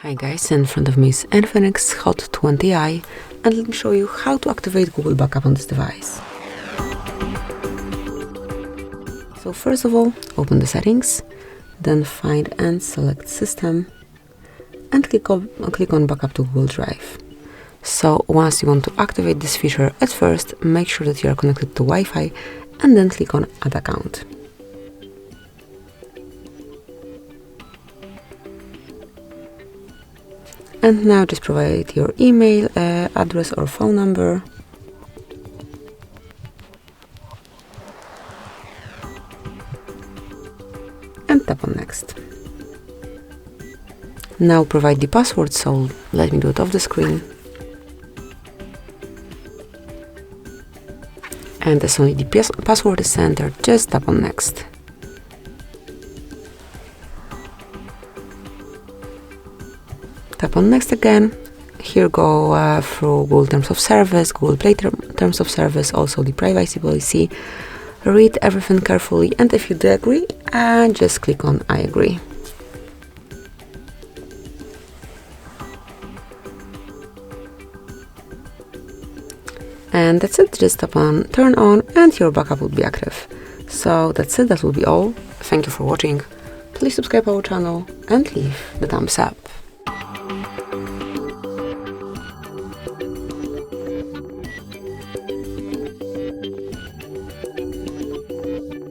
Hi guys, in front of me is INFINIX Hot 20i, and let me show you how to activate Google Backup on this device. So first of all, open the settings, then find and select System, and click on Backup to Google Drive. So once you want to activate this feature, at first make sure that you are connected to Wi-Fi, and then click on Add Account. And now just provide your email address or phone number. And tap on Next. Now provide the password, so let me do it off the screen. And as soon as the password is entered, just tap on Next. Tap on Next again. Here go through Google Terms of Service, Google Play Terms of Service, also the privacy policy. Read everything carefully, and if you do agree, just click on I agree. And that's it, just tap on turn on and your backup will be active. So that's it, that will be all. Thank you for watching. Please subscribe our channel and leave the thumbs up.